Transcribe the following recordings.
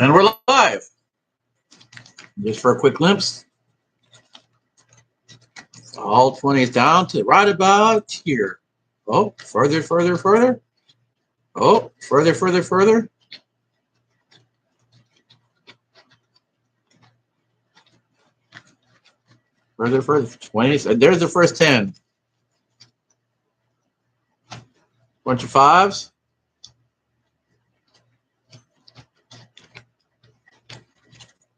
And we're live. Just for a quick glimpse. All 20 is down to right about here. Oh, further, further, further. Oh, further, further, further. Further, further. 20. There's the first 10. Bunch of fives.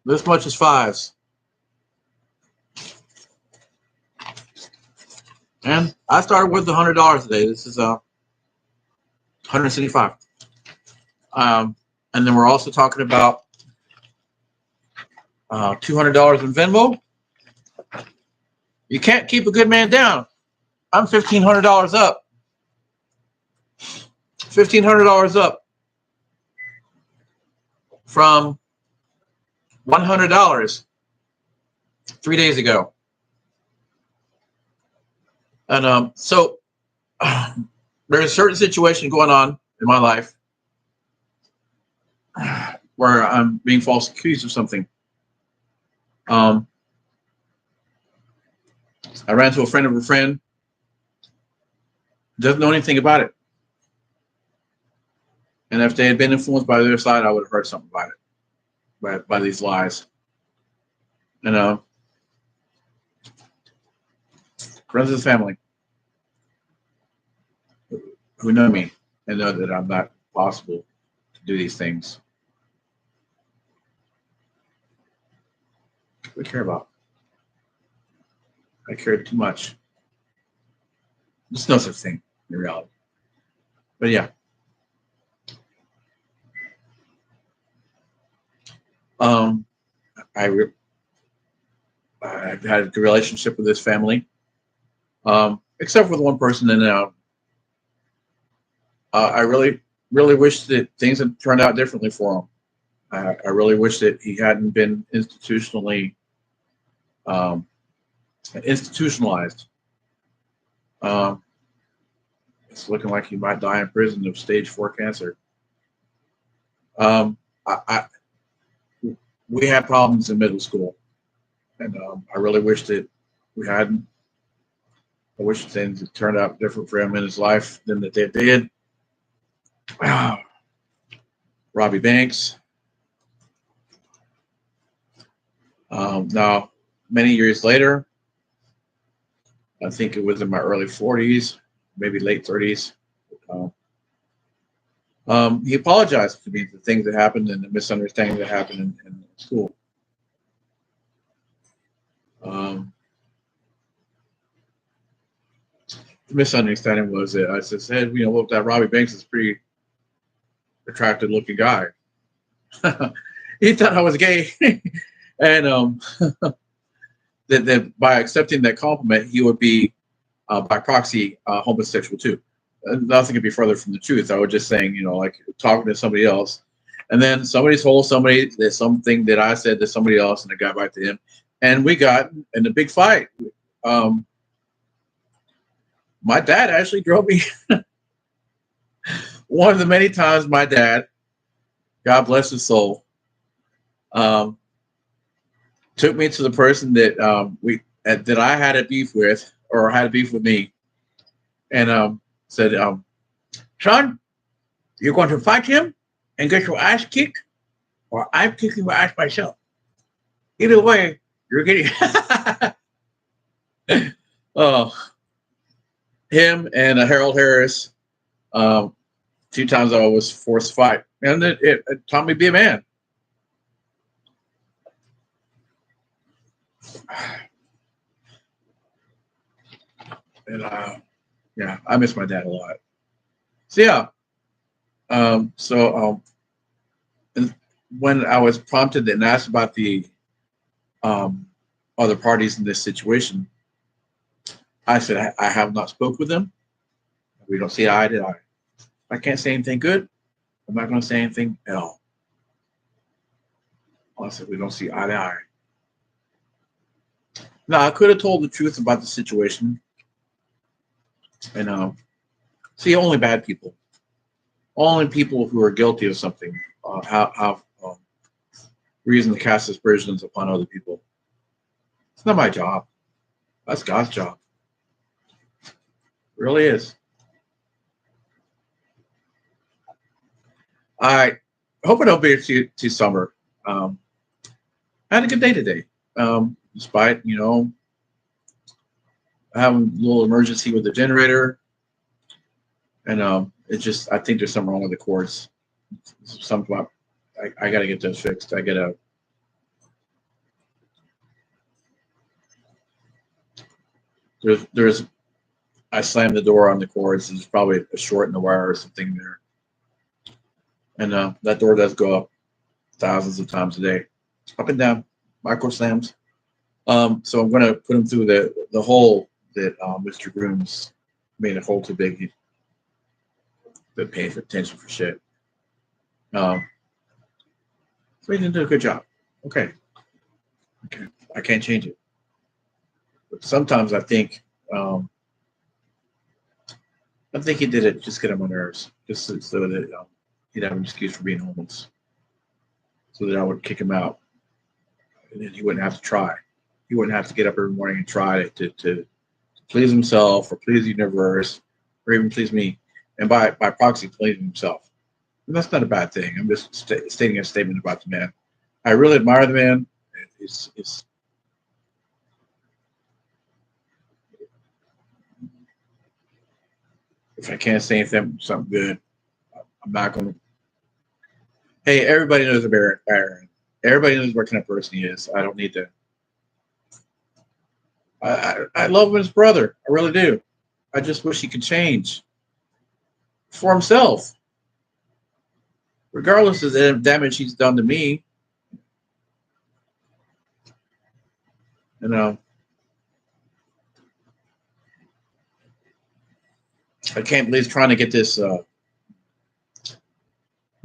This much is fives. And I started with $100 today. This is 175. And then we're also talking about $200 in Venmo. You can't keep a good man down. I'm $1,500 up. $1,500 up from $100 3 days ago. And so there's a certain situation going on in my life where I'm being falsely accused of something. I ran to a friend of a friend, doesn't know anything about it. And if they had been influenced by the other side, I would have heard something about it, by these lies. And friends of the family who know me and know that I'm not possible to do these things. What do we care about? I cared too much. There's no such thing in reality. But yeah. I've had a good relationship with this family, except for the one person. And I really, really wish that things had turned out differently for him. I really wish that he hadn't been institutionalized. It's looking like he might die in prison of stage 4 cancer. We had problems in middle school, and I really wish that we hadn't. I wish things had turned out different for him in his life than that they did. Robbie Banks. Now, many years later, I think it was in my early 40s, maybe late 30s. He apologized to me for the things that happened and the misunderstanding that happened in school. The misunderstanding was that I said, look, that Robbie Banks is a pretty attractive looking guy. He thought I was gay. And that by accepting that compliment, he would be, by proxy, homosexual too. Nothing could be further from the truth. I was just saying, like talking to somebody else, and then somebody told somebody there's something that I said to somebody else, and it got back to him, and we got in a big fight. My dad actually drove me. One of the many times my dad, God bless his soul, took me to the person that that I had a beef with, or had a beef with me, and said, son, you're going to fight him and get your ass kicked, or I'm kicking my ass myself. Either way, you're getting him and Harold Harris. 2 times I was forced to fight, and it taught me to be a man. And yeah, I miss my dad a lot. So yeah, and when I was prompted and asked about the other parties in this situation, I said I have not spoke with them. We don't see eye to eye. I can't say anything good. I'm not going to say anything at all. I said we don't see eye to eye. Now I could have told the truth about the situation, and see, only bad people, only people who are guilty of something, have reason to cast aspersions upon other people. It's not my job. That's God's job. It really is. I hope I don't be too summer. I had a good day today. Despite, having a little emergency with the generator. And it's just, I think there's something wrong with the cords. Something about, I got to get those fixed. I slammed the door on the cords. There's probably a short in the wire or something there. And that door does go up thousands of times a day, up and down, micro slams. So I'm going to put them through the hole that Mr. Grooms made a hole too big. Been paying for attention for shit. So he didn't do a good job. Okay. I can't change it. But sometimes I think he did it just to get on my nerves, just so that he'd have an excuse for being homeless, so that I would kick him out, and then he wouldn't have to try. He wouldn't have to get up every morning and try to please himself or please the universe or even please me, and by proxy please himself. And that's not a bad thing. I'm just stating a statement about the man. I really admire the man. If I can't say anything, something good, I'm not going to. Hey, everybody knows about Aaron. Everybody knows what kind of person he is. I don't need to. I love him as brother. I really do. I just wish he could change for himself, regardless of the damage he's done to me. I can't believe he's trying to get this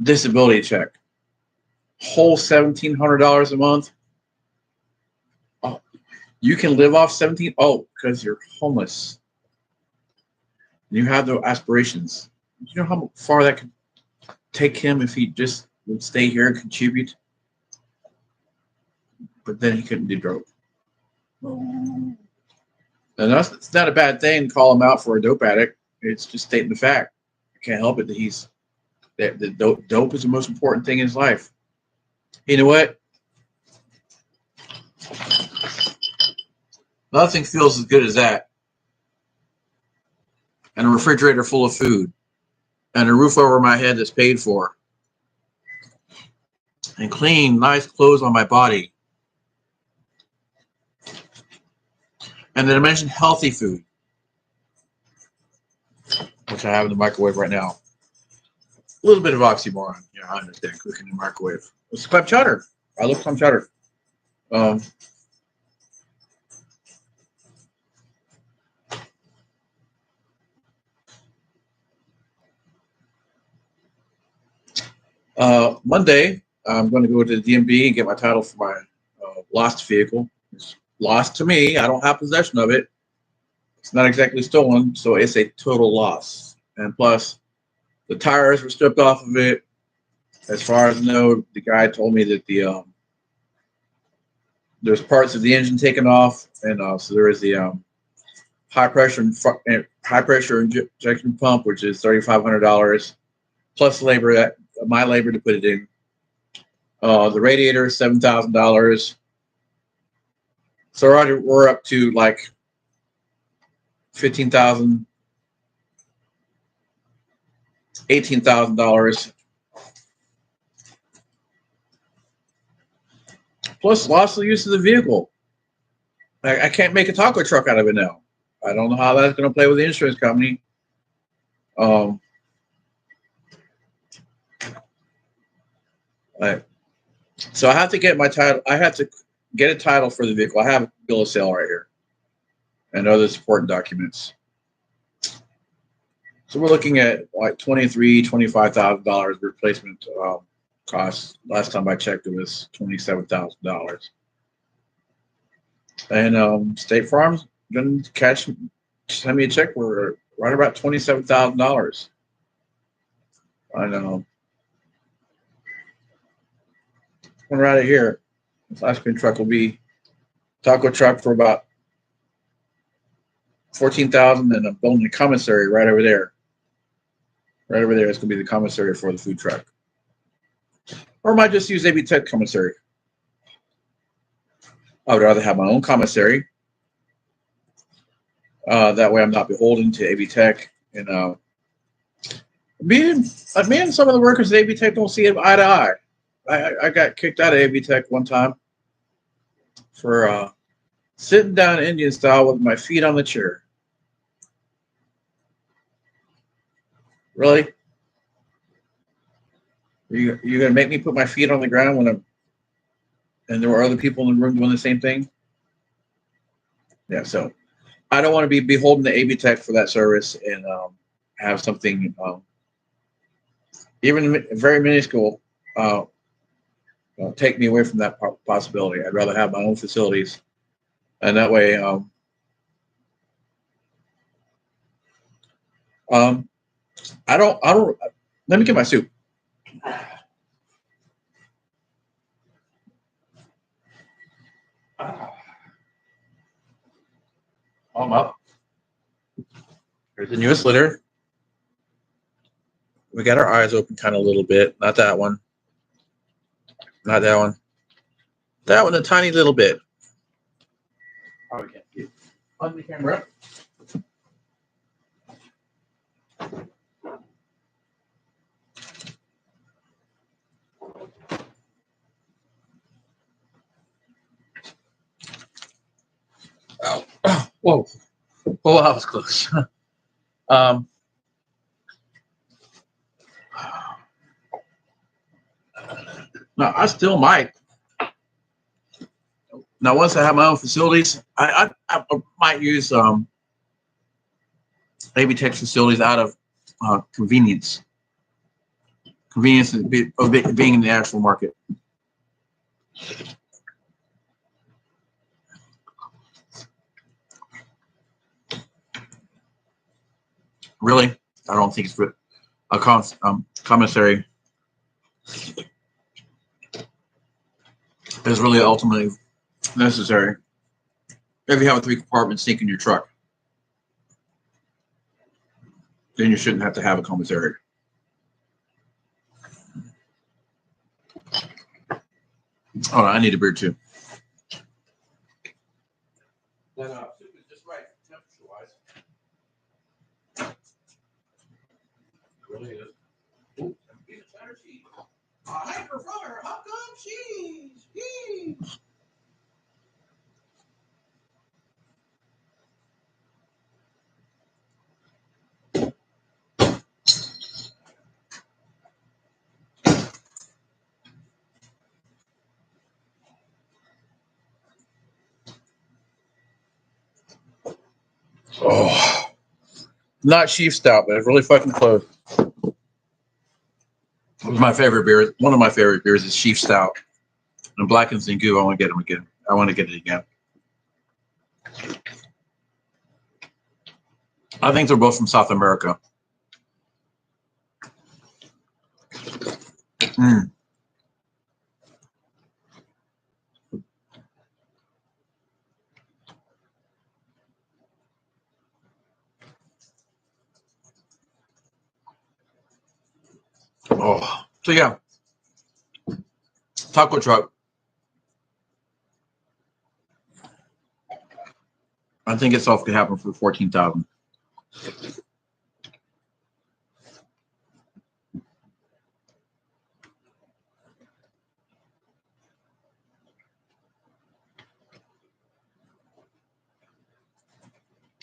disability check. Whole $1,700 a month. Oh, you can live off 17. Oh, because you're homeless. You have no aspirations. You know how far that could take him if he just would stay here and contribute? But then he couldn't do dope. And it's not a bad thing to call him out for a dope addict. It's just stating the fact. I can't help it that dope is the most important thing in his life. You know what? Nothing feels as good as that. And a refrigerator full of food. And a roof over my head that's paid for. And clean, nice clothes on my body. And then I mentioned healthy food, which I have in the microwave right now. A little bit of oxymoron. Yeah, I understand. Cooking in the microwave. It's clam chowder. I love clam chowder. Monday, I'm going to go to the DMV and get my title for my lost vehicle. It's lost to me. I don't have possession of it. It's not exactly stolen, so it's a total loss. And plus, the tires were stripped off of it. As far as I know, the guy told me that there's parts of the engine taken off, and so there is the high pressure injection pump, which is $3,500 plus labor, my labor to put it in. The radiator is $7,000. So we're up to like $15,000, $18,000. Plus loss of use of the vehicle. I can't make a taco truck out of it now. I don't know how that's going to play with the insurance company. So I have to get my title. I have to get a title for the vehicle. I have a bill of sale right here and other supporting documents. So we're looking at like $25,000 replacement costs. Last time I checked, it was $27,000. And State Farm's going to send me a check for right about $27,000. I know. one right here. This ice cream truck will be taco truck for about 14,000, and I'm building a commissary right over there. Right over there is going to be the commissary for the food truck. Or I might just use AB Tech commissary. I would rather have my own commissary. That way I'm not beholden to AB Tech. And me and some of the workers at AB Tech don't see it eye to eye. I got kicked out of AB Tech one time for sitting down Indian style with my feet on the chair. Really? You're gonna make me put my feet on the ground and there were other people in the room doing the same thing? Yeah, so I don't want to be beholden to AB Tech for that service and have something even very minuscule take me away from that possibility. I'd rather have my own facilities, and that way, I don't. Let me get my soup. I'm up. Here's the newest litter. We got our eyes open kind of a little bit. Not that one. Not that one. That one a tiny little bit. Oh, we can't see it. On the camera. Oh, whoa. Oh, I was close. No, I still might. Now, once I have my own facilities, I might use AB Tech facilities out of convenience. Convenience of being in the actual market. Really, I don't think it's a commissary is really ultimately necessary if you have a 3-compartment sink in your truck. Then you shouldn't have to have a commissary. Oh, I need a beer too. That soup is just right temperature-wise. Really is. Ooh, peanut butter cheese. I prefer hot dog cheese. Cheese. Oh, not Chief Stout, but it's really fucking close. It was my favorite beer. One of my favorite beers is Chief Stout. And Black and Zingu, I want to get them again. I want to get it again. I think they're both from South America. Mm. Oh, so yeah, taco truck. I think itself could happen for 14,000.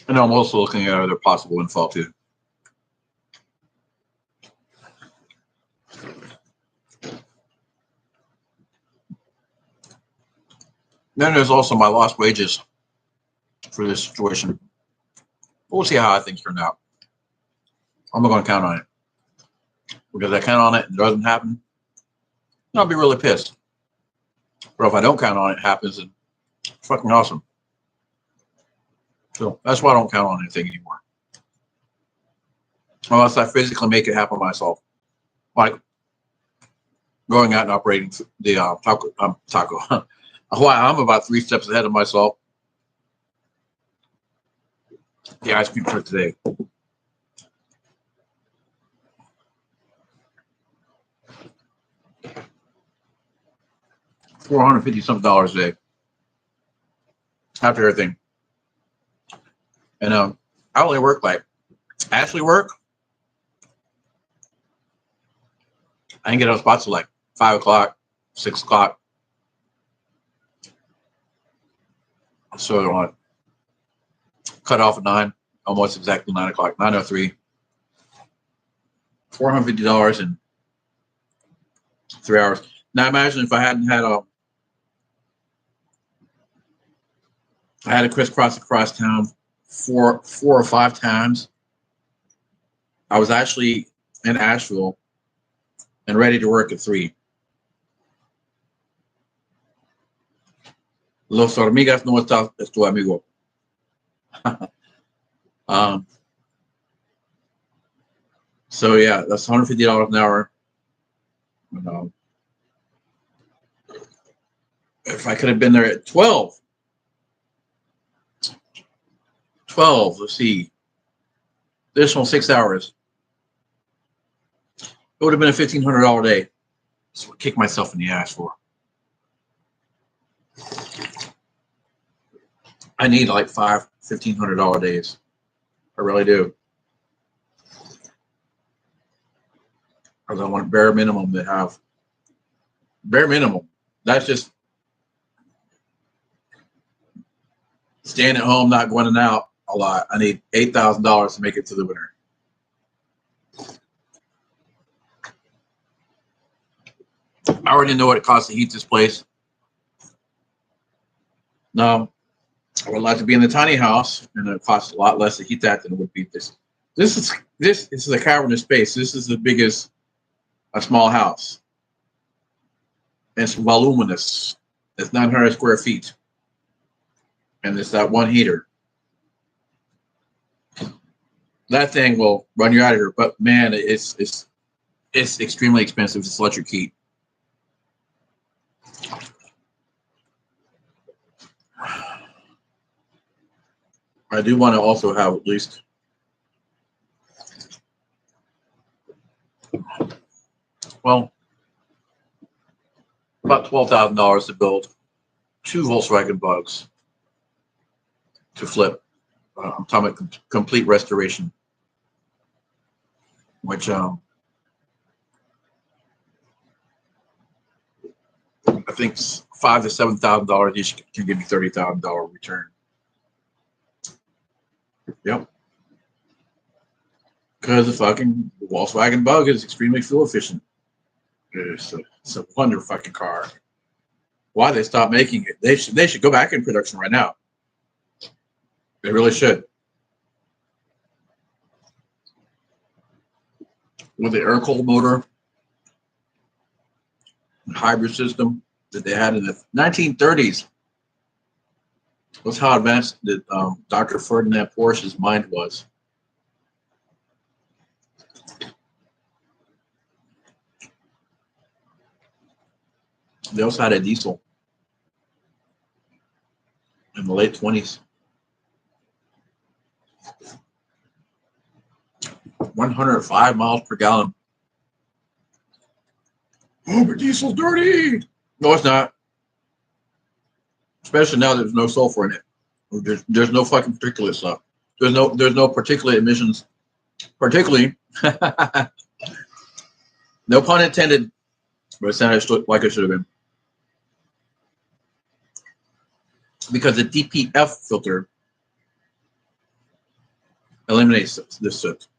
And I'm also looking at other possible infall too. Then there's also my lost wages for this situation. We'll see how I think turned out. I'm not going to count on it. Because I count on it and it doesn't happen, I'll be really pissed. But if I don't count on it, it happens, and it's fucking awesome. So that's why I don't count on anything anymore. Unless I physically make it happen myself. Like, going out and operating the taco. Wow, I'm about 3 steps ahead of myself. The ice cream for today. $450 something a day after everything. And I only work like actually work. I can get out spots at like 5 o'clock, 6 o'clock. So I want to cut off at 9, almost exactly 9 o'clock, 9:03. $450 in 3 hours. Now imagine if I hadn't had I had to crisscross across town four or five times. I was actually in Asheville and ready to work at 3. Los hormigas no estás es tu amigo. So yeah, that's $150 an hour. And, if I could have been there at 12, let's see, additional 6 hours, it would have been a $1,500 day. So I kick myself in the ass for. I need like $1,500 days. I really do. Because I want bare minimum to have. Bare minimum. That's just staying at home, not going in and out a lot. I need $8,000 to make it to the winter. I already know what it costs to heat this place. No, I would like to be in the tiny house, and it costs a lot less to heat that than it would be this. This is a cavernous space. This is the biggest a small house. It's voluminous. It's 900 square feet, and it's that one heater. That thing will run you out of here. But man, it's extremely expensive. It's electric heat. I do want to also have at least about $12,000 to build 2 Volkswagen Bugs to flip. I'm talking about complete restoration, which I think $5,000 to $7,000 each can give me $30,000 return. Yep. Because the fucking Volkswagen Bug is extremely fuel efficient. It's a wonder fucking car. Why they stopped making it? They should go back in production right now. They really should. With the air cooled motor, hybrid system that they had in the 1930s. Was how advanced that Dr. Ferdinand Porsche's mind was. They also had a diesel in the late 20s. 105 miles per gallon. Oh, but diesel's dirty. No, it's not. Especially now there's no sulfur in it. There's no fucking particulate stuff. There's no particulate emissions. Particularly, no pun intended, but it sounded like it should have been. Because the DPF filter eliminates this soot.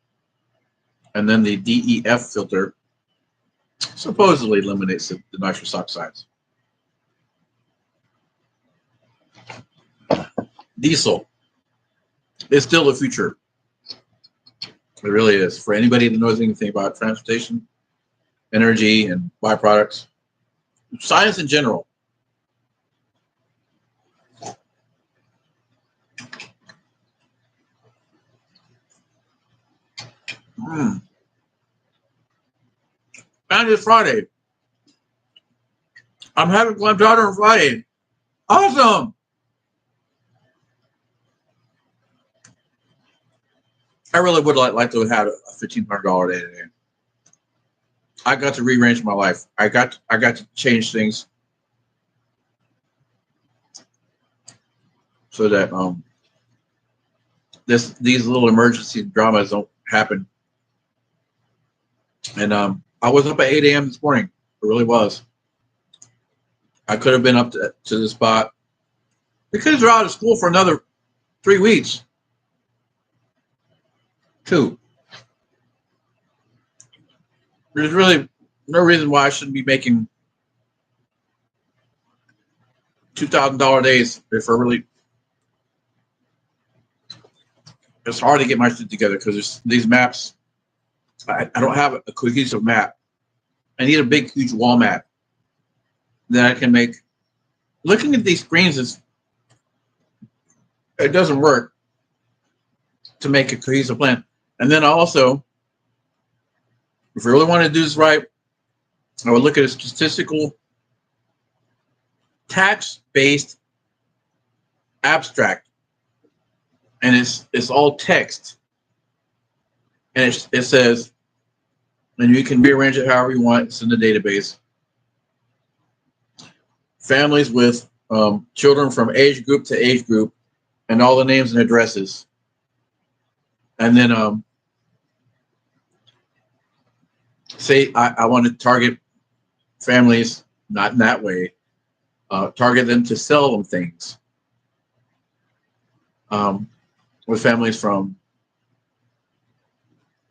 And then the DEF filter supposedly eliminates the nitrous oxides. Diesel is still the future. It really is. For anybody that knows anything about transportation, energy, and byproducts, science in general. And it's Friday. I'm having clam chowder on Friday. Awesome. I really would like to have had a $1,500 day today. I got to rearrange my life. I got to change things so that these little emergency dramas don't happen. And I was up at 8 a.m. this morning. It really was. I could have been up to the spot because they're out of school for another 3 weeks. 2. There's really no reason why I shouldn't be making $2,000 days if I really. It's hard to get my shit together because there's these maps. I don't have a cohesive map. I need a big, huge wall map that I can make. Looking at these screens it doesn't work to make a cohesive plan. And then also, if I really want to do this right, I would look at a statistical tax-based abstract, and it's all text, and it says, and you can rearrange it however you want. It's in the database. Families with children from age group to age group, and all the names and addresses. And then say I want to target families, not in that way, target them to sell them things. With families from,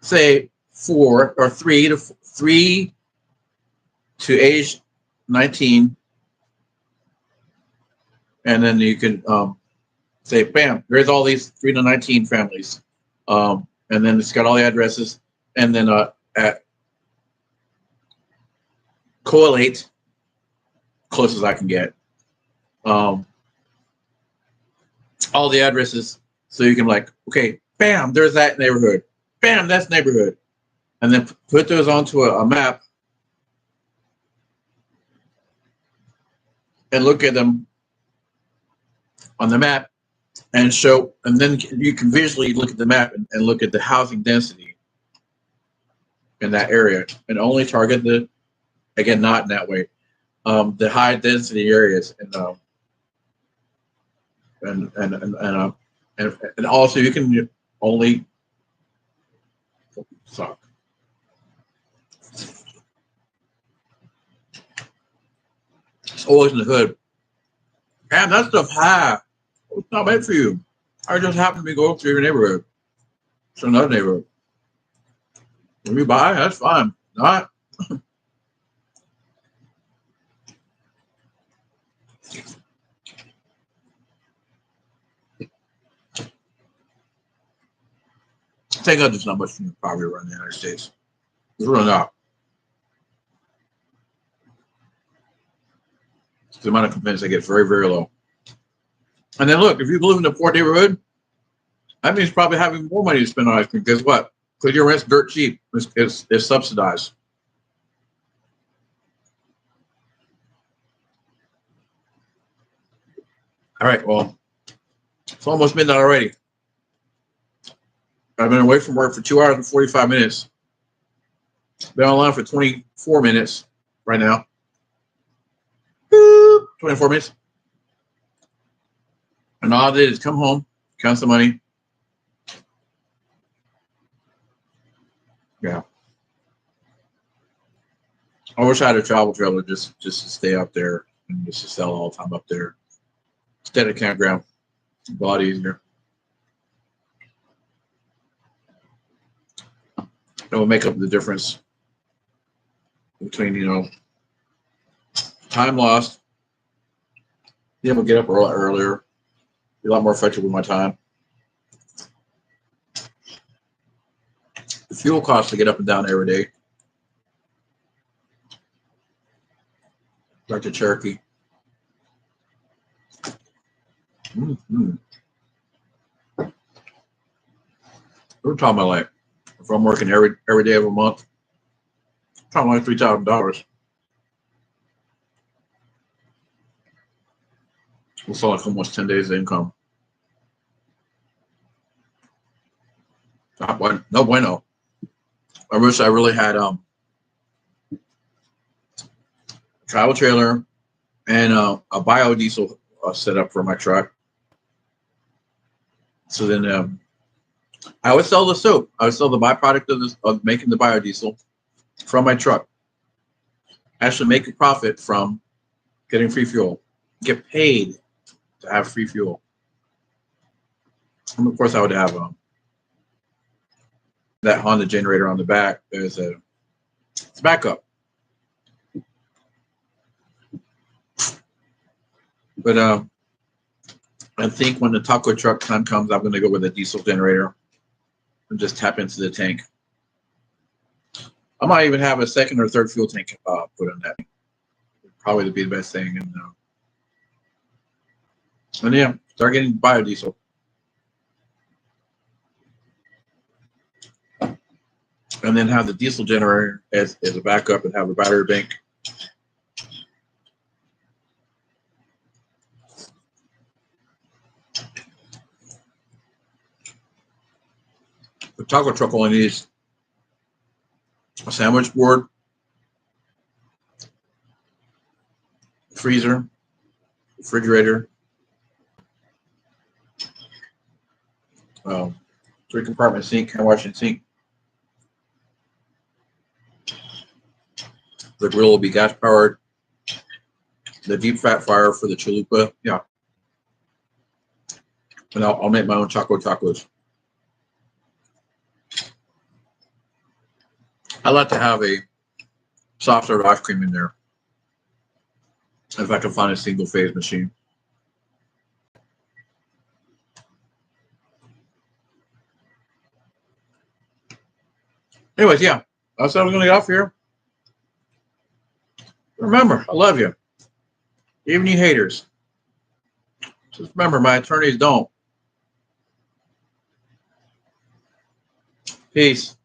say, 4 or 3 to age 19. And then you can say, bam, there's all these 3 to 19 families. And then it's got all the addresses. And then collate close as I can get all the addresses, so you can like, okay, bam, there's that neighborhood, bam, that's neighborhood, and then put those onto a map and look at them on the map and show, and then you can visually look at the map and look at the housing density in that area and only target the, again, not in that way, the high density areas, and also you can only suck. It's always in the hood. Man, that stuff high. It's not meant for you. I just happen to be going through your neighborhood. It's another neighborhood. If you buy, that's fine. Not. Thank God there's not much poverty around the United States. There's really not. The amount of complaints I get is very, very low. And then look, if you live in a poor neighborhood, that means probably having more money to spend on ice cream. Guess what? Because your rent's dirt cheap. It's subsidized. All right, well, it's almost midnight already. I've been away from work for 2 hours and 45 minutes. Been online for 24 minutes right now. 24 minutes. And all I did is come home, count some money. Yeah. I wish I had a travel trailer just to stay up there and just to sell all the time up there. Instead of campground. It's a lot easier. It will make up the difference between, time lost. Be able to get up earlier. Be a lot more effective with my time. The fuel costs to get up and down every day. Back to Cherokee. Mm-hmm. We're talking about like, if I'm working every day of a month, I'm talking like $3,000. It's like almost 10 days of income. No bueno. I wish I really had travel trailer and a biodiesel set up for my truck. So then I would sell the soap. I would sell the byproduct of making the biodiesel from my truck. Actually make a profit from getting free fuel. Get paid to have free fuel. And of course I would have that Honda generator on the back. It's backup. But I think when the taco truck time comes, I'm going to go with a diesel generator and just tap into the tank. I might even have a second or third fuel tank put on that. Probably to be the best thing. And yeah, start getting biodiesel. And then have the diesel generator as a backup and have a battery bank. The taco truck only needs a sandwich board, freezer, refrigerator, 3-compartment sink, hand washing sink. The grill will be gas powered. The deep fat fryer for the chalupa, yeah. And I'll make my own tacos. I like to have a soft serve ice cream in there if I can find a single phase machine. Anyways, yeah, that's how I'm going to get off here. Remember, I love you. Even you haters. Just remember, my attorneys don't. Peace.